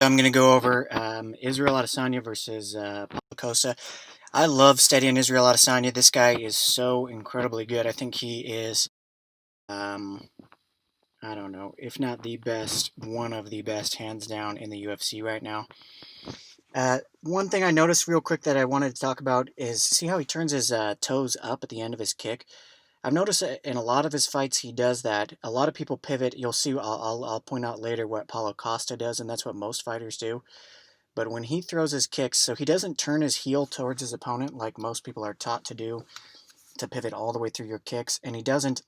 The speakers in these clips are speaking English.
I'm going to go over Israel Adesanya versus Paulo Costa. I love studying Israel Adesanya. This guy is so incredibly good. I think he is, um, I don't know, if not the best, one of the best, hands down, in the UFC right now. One thing I noticed real quick that I wanted to talk about is see how he turns his toes up at the end of his kick. I've noticed that in a lot of his fights he does that. A lot of people pivot. You'll see. I'll point out later what Paulo Costa does, and that's what most fighters do. But when he throws his kicks, so he doesn't turn his heel towards his opponent like most people are taught to do, to pivot all the way through your kicks, and he doesn't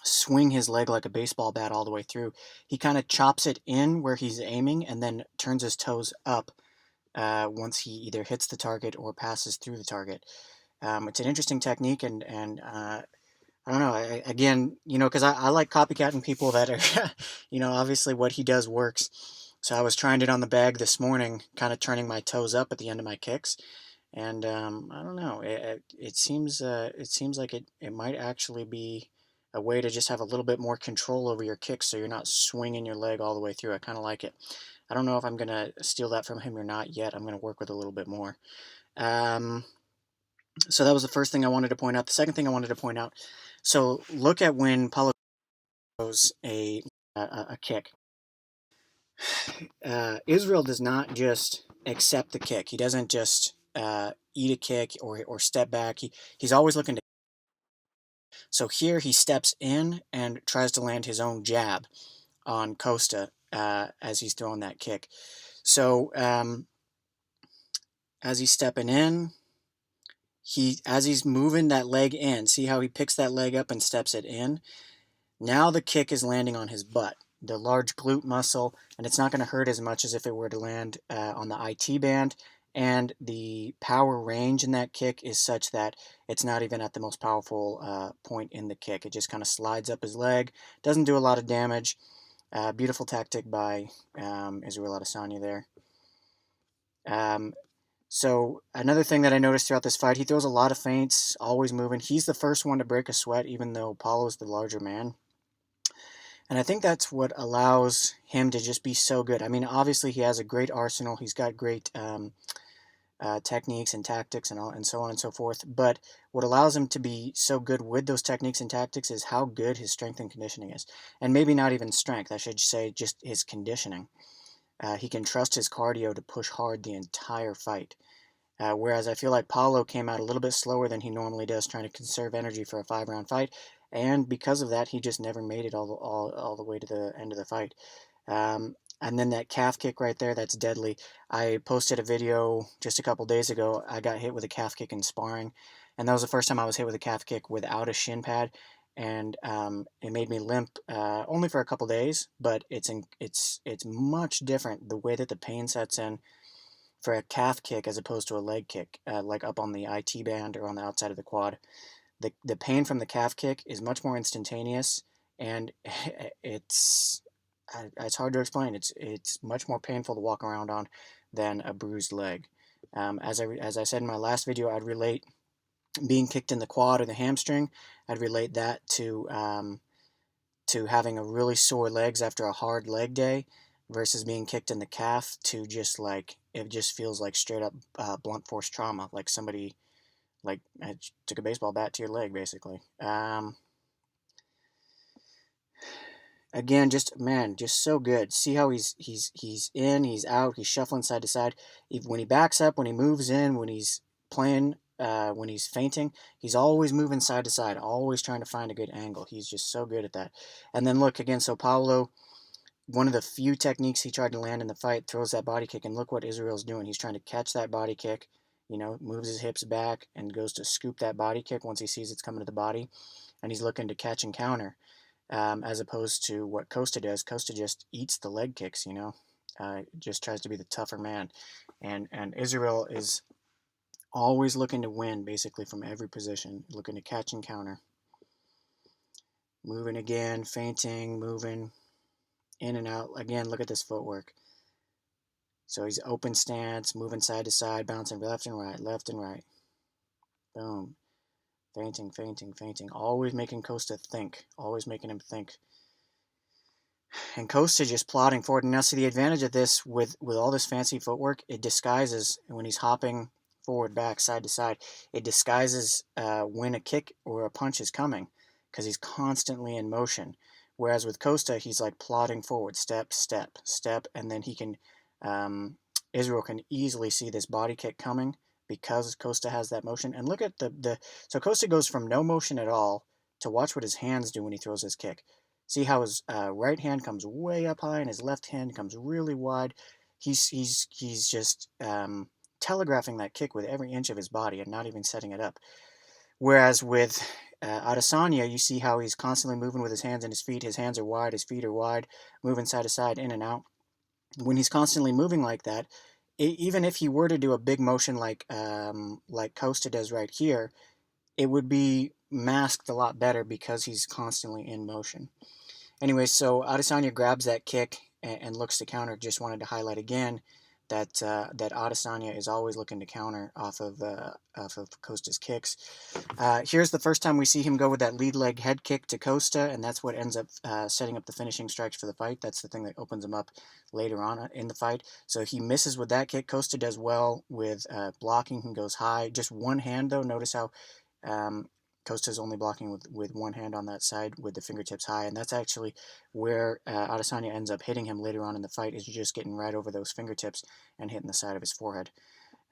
swing his leg like a baseball bat all the way through. He kind of chops it in where he's aiming and then turns his toes up once he either hits the target or passes through the target. It's an interesting technique, and I don't know. Again, because I like copycatting people that are, obviously what he does works. So I was trying it on the bag this morning, kind of turning my toes up at the end of my kicks, and I don't know. It seems like it might actually be a way to just have a little bit more control over your kicks, so you're not swinging your leg all the way through. I kind of like it. I don't know if I'm gonna steal that from him or not yet. I'm gonna work with it a little bit more. Um, so that was the first thing I wanted to point out. The second thing I wanted to point out. So look at when Paulo throws a kick. Israel does not just accept the kick. He doesn't just eat a kick or step back. He's always looking to. So here he steps in and tries to land his own jab on Costa as he's throwing that kick. So as he's stepping in, as he's moving that leg in, see how he picks that leg up and steps it in. Now the kick is landing on his butt, the large glute muscle, and it's not going to hurt as much as if it were to land on the IT band. And the power range in that kick is such that it's not even at the most powerful point in the kick. It just kind of slides up his leg, doesn't do a lot of damage. Beautiful tactic by Israel Adesanya there. So another thing that I noticed throughout this fight, he throws a lot of feints, always moving. He's the first one to break a sweat, even though Paulo's the larger man. And I think that's what allows him to just be so good. I mean, obviously he has a great arsenal. He's got great techniques and tactics and so on and so forth. But what allows him to be so good with those techniques and tactics is how good his strength and conditioning is. And maybe not even strength, I should say, just his conditioning. He can trust his cardio to push hard the entire fight. Whereas I feel like Paulo came out a little bit slower than he normally does, trying to conserve energy for a 5-round fight, and because of that, he just never made it all the way to the end of the fight. And then that calf kick right there, that's deadly. I posted a video just a couple days ago. I got hit with a calf kick in sparring, and that was the first time I was hit with a calf kick without a shin pad, and it made me limp only for a couple days, but it's much different the way that the pain sets in for a calf kick as opposed to a leg kick, like up on the IT band or on the outside of the quad. The pain from the calf kick is much more instantaneous, and it's hard to explain. It's much more painful to walk around on than a bruised leg. As I said in my last video, I'd relate being kicked in the quad or the hamstring. I'd relate that to having a really sore legs after a hard leg day versus being kicked in the calf to just like it just feels like straight up blunt force trauma, like somebody like took a baseball bat to your leg basically. Again, just man, just so good. See how he's in, he's out, he's shuffling side to side. When he backs up, when he moves in, when he's playing, when he's feinting, he's always moving side to side, always trying to find a good angle. He's just so good at that. And then look again, so Paulo, one of the few techniques he tried to land in the fight, throws that body kick, and look what Israel's doing. He's trying to catch that body kick, moves his hips back and goes to scoop that body kick once he sees it's coming to the body, and he's looking to catch and counter, as opposed to what Costa does. Costa just eats the leg kicks, just tries to be the tougher man, and Israel is always looking to win, basically from every position, looking to catch and counter, moving again, feinting, moving in and out. Again, look at this footwork. So he's open stance, moving side to side, bouncing left and right, left and right. Boom. Feinting, feinting, feinting. Always making Costa think. Always making him think. And Costa just plodding forward. And now see the advantage of this with all this fancy footwork, it disguises when he's hopping forward, back, side to side. It disguises when a kick or a punch is coming because he's constantly in motion. Whereas with Costa, he's like plodding forward, step, step, step, and then he can Israel can easily see this body kick coming because Costa has that motion. And look at the so Costa goes from no motion at all to watch what his hands do when he throws his kick. See how his right hand comes way up high and his left hand comes really wide. He's just telegraphing that kick with every inch of his body and not even setting it up. Whereas with Adesanya, you see how he's constantly moving with his hands and his feet. His hands are wide, his feet are wide, moving side to side, in and out. When he's constantly moving like that, even if he were to do a big motion like Costa does right here, it would be masked a lot better because he's constantly in motion. Anyway, so Adesanya grabs that kick and looks to counter. Just wanted to highlight again that Adesanya is always looking to counter off of Costa's kicks. Here's the first time we see him go with that lead leg head kick to Costa, and that's what ends up setting up the finishing strikes for the fight. That's the thing that opens him up later on in the fight. So he misses with that kick. Costa does well with blocking. He goes high. Just one hand, though. Notice how Costa's only blocking with one hand on that side with the fingertips high, and that's actually where Adesanya ends up hitting him later on in the fight, is just getting right over those fingertips and hitting the side of his forehead.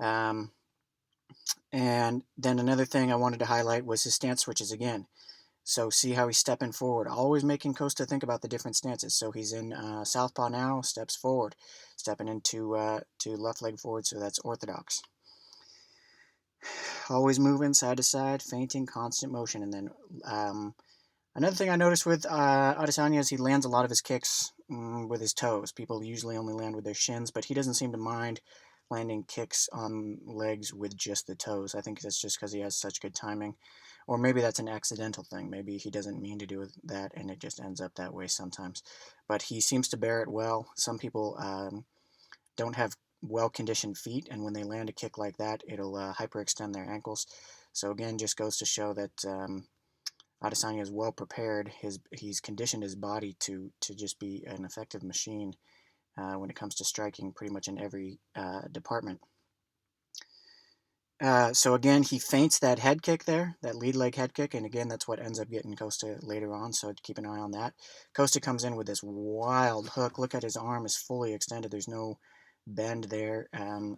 And then another thing I wanted to highlight was his stance switches again. So see how he's stepping forward, always making Costa think about the different stances. So he's in southpaw now, steps forward, stepping into to left leg forward, so that's orthodox. Always moving side to side, feinting, constant motion. And then another thing I noticed with Adesanya is he lands a lot of his kicks with his toes. People usually only land with their shins, but he doesn't seem to mind landing kicks on legs with just the toes. I think that's just because he has such good timing. Or maybe that's an accidental thing. Maybe he doesn't mean to do that, and it just ends up that way sometimes. But he seems to bear it well. Some people don't have well-conditioned feet, and when they land a kick like that, it'll hyperextend their ankles. So again, just goes to show that Adesanya is well prepared. He's conditioned his body to just be an effective machine when it comes to striking pretty much in every department. So again, he feints that head kick there, that lead leg head kick, and again, that's what ends up getting Costa later on, so keep an eye on that. Costa comes in with this wild hook. Look at his arm is fully extended. There's no bend there.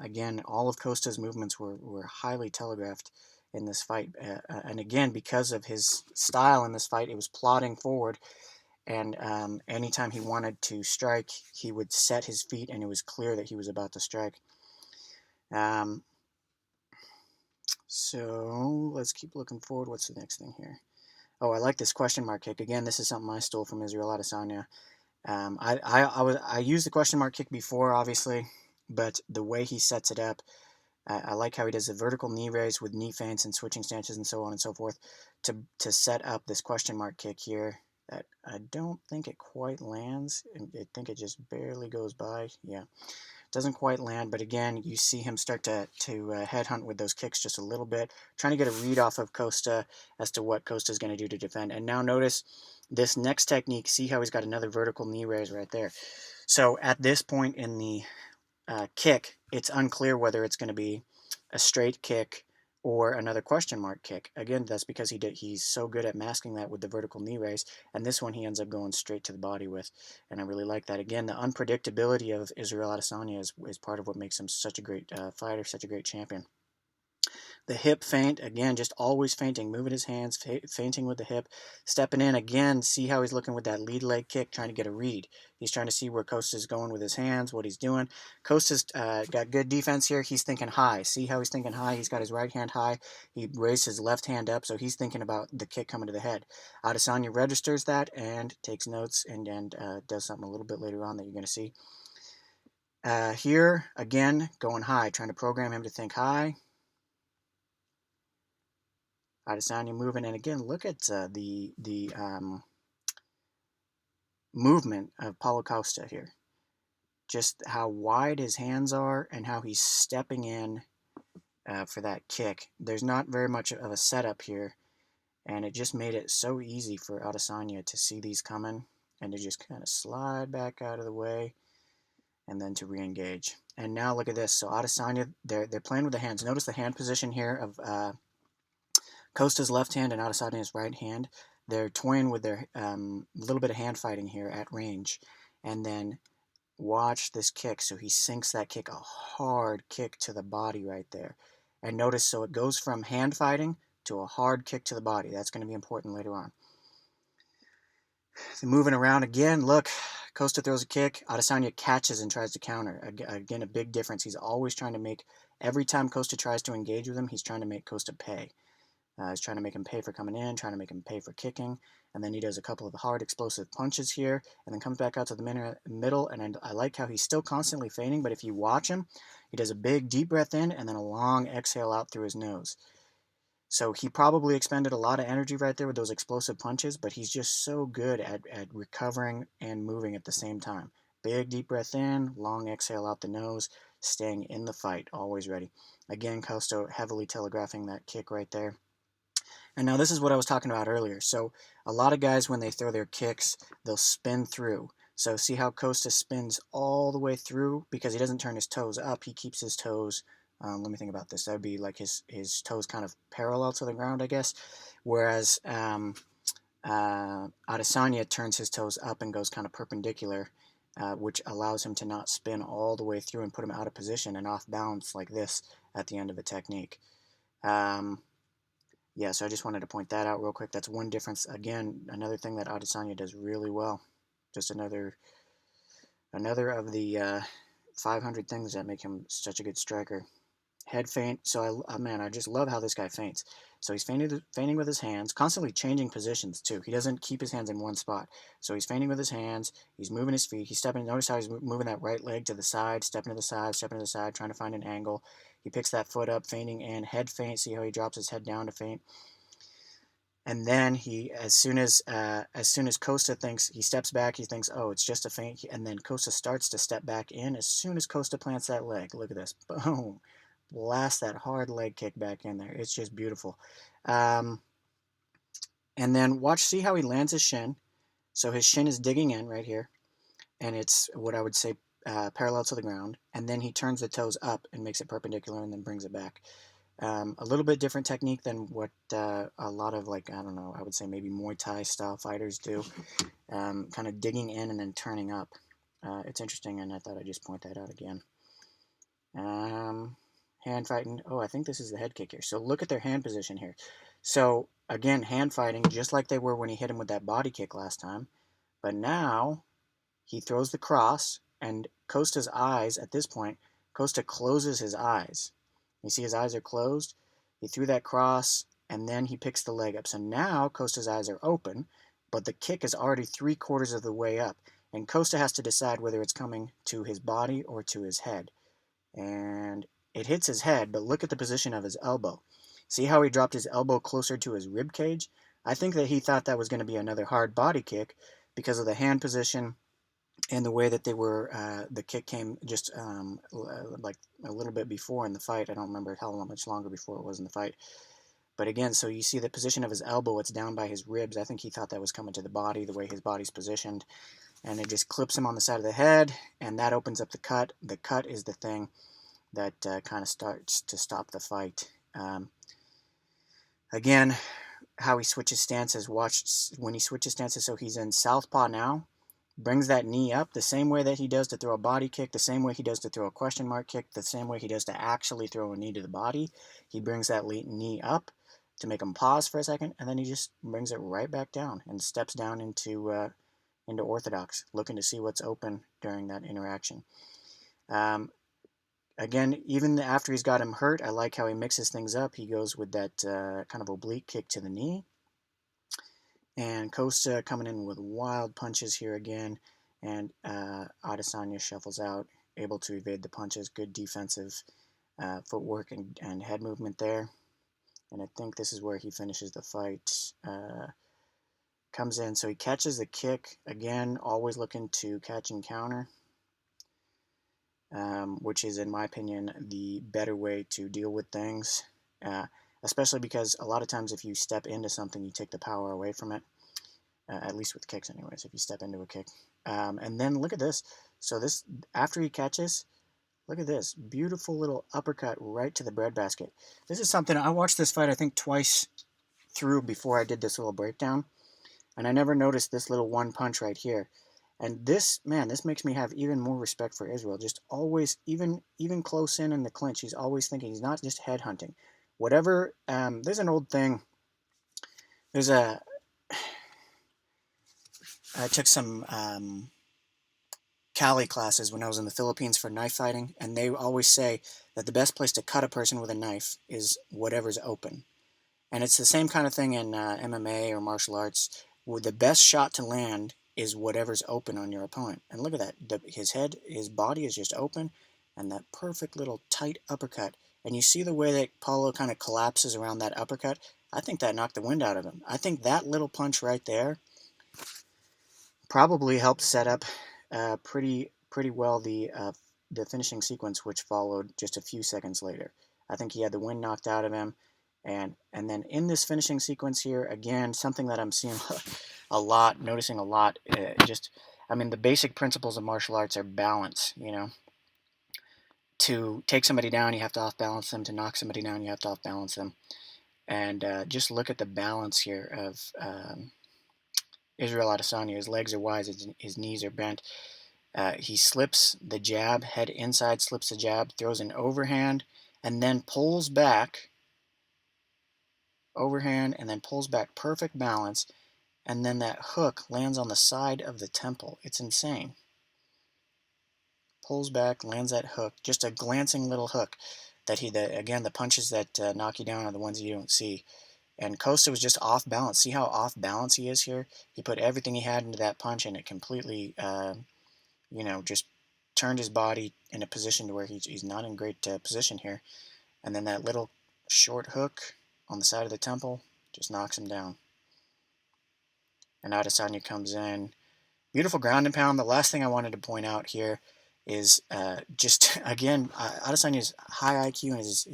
Again, all of Costa's movements were highly telegraphed in this fight. And again, because of his style in this fight, it was plodding forward, and anytime he wanted to strike, he would set his feet, and it was clear that he was about to strike. So let's keep looking forward. What's the next thing here? Oh, I like this question mark kick. Again, this is something I stole from Israel Adesanya. I used the question mark kick before, obviously, but the way he sets it up, I like how he does a vertical knee raise with knee feints and switching stances and so on and so forth to set up this question mark kick here. That I don't think it quite lands. I think it just barely goes by. Yeah. Doesn't quite land, but again, you see him start to headhunt with those kicks just a little bit, trying to get a read off of Costa as to what Costa is going to do to defend. And now notice this next technique. See how he's got another vertical knee raise right there. So at this point in the kick, it's unclear whether it's going to be a straight kick or another question mark kick. Again, that's because he's so good at masking that with the vertical knee raise, and this one he ends up going straight to the body with, and I really like that. Again, the unpredictability of Israel Adesanya is part of what makes him such a great fighter, such a great champion. The hip feint, again, just always feinting, moving his hands, feinting with the hip, stepping in again. See how he's looking with that lead leg kick, trying to get a read. He's trying to see where Costa's going with his hands, what he's doing. Costa's got good defense here. He's thinking high. See how he's thinking high? He's got his right hand high. He raised his left hand up, so he's thinking about the kick coming to the head. Adesanya registers that and takes notes and does something a little bit later on that you're going to see. Here, again, going high, trying to program him to think high. Adesanya moving, and again, look at the movement of Paulo Costa here. Just how wide his hands are and how he's stepping in for that kick. There's not very much of a setup here, and it just made it so easy for Adesanya to see these coming and to just kind of slide back out of the way, and then to re-engage. And now look at this. So Adesanya, they're playing with the hands. Notice the hand position here of Costa's left hand and Adesanya's right hand. They're toying with their little bit of hand fighting here at range. And then watch this kick. So he sinks that kick, a hard kick to the body right there. And notice, so it goes from hand fighting to a hard kick to the body. That's going to be important later on. So moving around again, look, Costa throws a kick, Adesanya catches and tries to counter. Again, a big difference. He's always trying to make, every time Costa tries to engage with him, he's trying to make Costa pay. He's trying to make him pay for coming in, trying to make him pay for kicking, and then he does a couple of hard explosive punches here, and then comes back out to the middle, and I like how he's still constantly feigning, but if you watch him, he does a big deep breath in, and then a long exhale out through his nose. So he probably expended a lot of energy right there with those explosive punches, but he's just so good at recovering and moving at the same time. Big deep breath in, long exhale out the nose, staying in the fight, always ready. Again, Costa heavily telegraphing that kick right there. And now this is what I was talking about earlier. So a lot of guys, when they throw their kicks, they'll spin through. So see how Costa spins all the way through because he doesn't turn his toes up. He keeps his toes, let me think about this. That would be like his toes kind of parallel to the ground, I guess. Whereas Adesanya turns his toes up and goes kind of perpendicular, which allows him to not spin all the way through and put him out of position and off balance like this at the end of the technique. Yeah, so I just wanted to point that out real quick. That's one difference. Again, another thing that Adesanya does really well. Just another of the 500 things that make him such a good striker. Head feint. So man, I just love how this guy feints. So he's feinting with his hands, constantly changing positions too. He doesn't keep his hands in one spot. So he's feinting with his hands. He's moving his feet. He's stepping. Notice how he's moving that right leg to the side, stepping to the side, stepping to the side, trying to find an angle. He picks that foot up, feinting and head feint. See how he drops his head down to feint. And then as soon as Costa thinks, he steps back, he thinks, oh, it's just a feint, and then Costa starts to step back in. As soon as Costa plants that leg, look at this, boom, blast that hard leg kick back in there. It's just beautiful. And then see how he lands his shin. So his shin is digging in right here, and it's what I would say parallel to the ground. And then he turns the toes up and makes it perpendicular, and then brings it back. A little bit different technique than what a lot of, like, I don't know, I would say maybe Muay Thai style fighters do. Kind of digging in and then turning up. It's interesting, and I thought I'd just point that out again. Hand fighting. Oh, I think this is the head kick here. So look at their hand position here. So again, hand fighting, just like they were when he hit him with that body kick last time. But now he throws the cross, and Costa's eyes, at this point, Costa closes his eyes. You see his eyes are closed. He threw that cross, and then he picks the leg up. So now Costa's eyes are open, but the kick is already 3/4 of the way up. And Costa has to decide whether it's coming to his body or to his head. And it hits his head, but look at the position of his elbow. See how he dropped his elbow closer to his rib cage? I think that he thought that was going to be another hard body kick because of the hand position and the way that they were, the kick came just like a little bit before in the fight. I don't remember how much longer before it was in the fight. But again, so you see the position of his elbow, it's down by his ribs. I think he thought that was coming to the body, the way his body's positioned. And it just clips him on the side of the head, and that opens up the cut. The cut is the thing that kind of starts to stop the fight. Again, how he switches stances. Watch when he switches stances, so he's in southpaw now. Brings that knee up the same way that he does to throw a body kick, the same way he does to throw a question mark kick, the same way he does to actually throw a knee to the body. He brings that knee up to make him pause for a second, and then he just brings it right back down and steps down into orthodox, looking to see what's open during that interaction. Again, even after he's got him hurt, I like how he mixes things up. He goes with that kind of oblique kick to the knee. And Costa coming in with wild punches here again. And Adesanya shuffles out, able to evade the punches. Good defensive footwork and head movement there. And I think this is where he finishes the fight. Comes in, so he catches the kick. Again, always looking to catch and counter. Which is, in my opinion, the better way to deal with things. Especially because a lot of times if you step into something, you take the power away from it. at least with kicks anyways, if you step into a kick. And then look at this. So this, after he catches, look at this. Beautiful little uppercut right to the breadbasket. This is something, I watched this fight I think twice through before I did this little breakdown, and I never noticed this little one punch right here. And this, man, this makes me have even more respect for Israel. Just always, even close in the clinch, he's always thinking. He's not just head hunting. Whatever. There's an old thing. There's a. I took some Cali classes when I was in the Philippines for knife fighting, and they always say that the best place to cut a person with a knife is whatever's open. And it's the same kind of thing in MMA or martial arts, where the best shot to land is whatever's open on your opponent. And look at that. His head, his body is just open, and that perfect little tight uppercut. And you see the way that Paulo kind of collapses around that uppercut? I think that knocked the wind out of him. I think that little punch right there probably helped set up pretty well the finishing sequence, which followed just a few seconds later. I think he had the wind knocked out of him, and then in this finishing sequence here, again, something that I'm seeing a lot, noticing a lot. I mean, the basic principles of martial arts are balance. You know, to take somebody down, you have to off balance them. To knock somebody down, you have to off balance them. And just look at the balance here of Israel Adesanya. His legs are wide, his knees are bent. He slips the jab, head inside, slips the jab, throws an overhand, and then pulls back. Overhand, and then pulls back. Perfect balance. And then that hook lands on the side of the temple. It's insane. Pulls back, lands that hook. Just a glancing little hook. Again, the punches that knock you down are the ones you don't see. And Costa was just off balance. See how off balance he is here? He put everything he had into that punch, and it completely, just turned his body in a position to where he's not in great position here. And then that little short hook on the side of the temple just knocks him down. And Adesanya comes in. Beautiful ground and pound. The last thing I wanted to point out here is just, again, Adesanya's high IQ and his...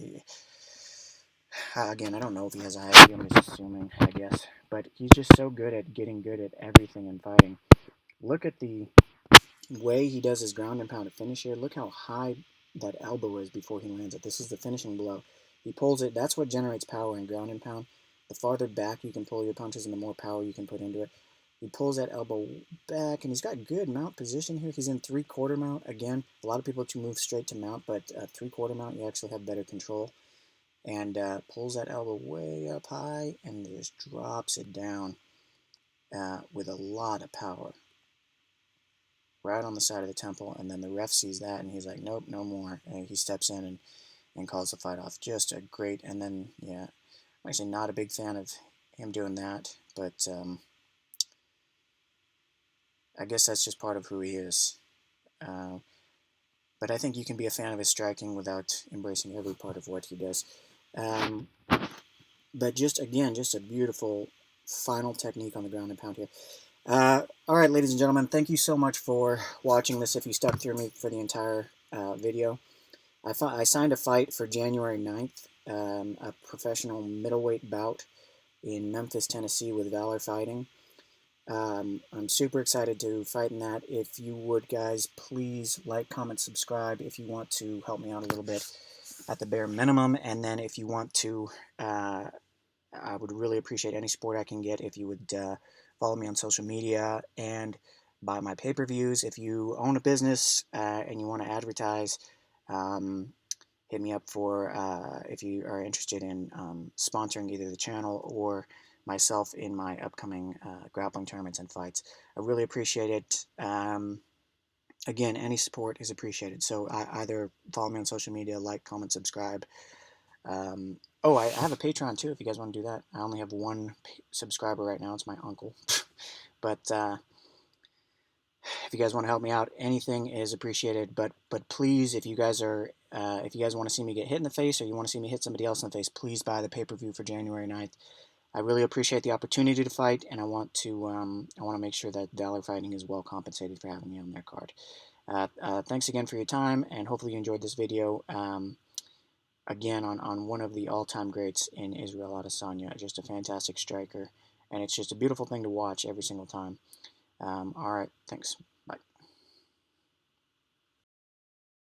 Again, I don't know if he has a high IQ, I'm just assuming, I guess. But he's just so good at getting good at everything in fighting. Look at the way he does his ground and pound to finish here. Look how high that elbow is before he lands it. This is the finishing blow. He pulls it. That's what generates power in ground and pound. The farther back you can pull your punches and the more power you can put into it. He pulls that elbow back, and he's got good mount position here. He's in three-quarter mount. Again, a lot of people move straight to mount, but three-quarter mount, you actually have better control. And pulls that elbow way up high and just drops it down with a lot of power. Right on the side of the temple, and then the ref sees that, and he's like, nope, no more. And he steps in and calls the fight off. Just a great, and then, yeah, I'm actually not a big fan of him doing that, but I guess that's just part of who he is. But I think you can be a fan of his striking without embracing every part of what he does. But just, again, just a beautiful final technique on the ground and pound here. All right, ladies and gentlemen, thank you so much for watching this if you stuck through me for the entire video. I signed a fight for January 9th, a professional middleweight bout in Memphis, Tennessee with Valor Fighting. I'm super excited to fight in that. If you would, guys, please like, comment, subscribe if you want to help me out a little bit at the bare minimum. And then if you want to, I would really appreciate any support I can get if you would follow me on social media and buy my pay-per-views. If you own a business and you want to advertise, hit me up for if you are interested in sponsoring either the channel or myself in my upcoming grappling tournaments and fights. I really appreciate it. Again, any support is appreciated. So either follow me on social media, like, comment, subscribe. I have a Patreon too if you guys want to do that. I only have one subscriber right now. It's my uncle. But if you guys want to help me out, anything is appreciated. But please, if you guys want to see me get hit in the face or you want to see me hit somebody else in the face, please buy the pay-per-view for January 9th. I really appreciate the opportunity to fight, and I want to make sure that Valor Fighting is well compensated for having me on their card. Thanks again for your time, and hopefully you enjoyed this video. Again, on one of the all-time greats in Israel Adesanya, just a fantastic striker, and it's just a beautiful thing to watch every single time. All right, thanks.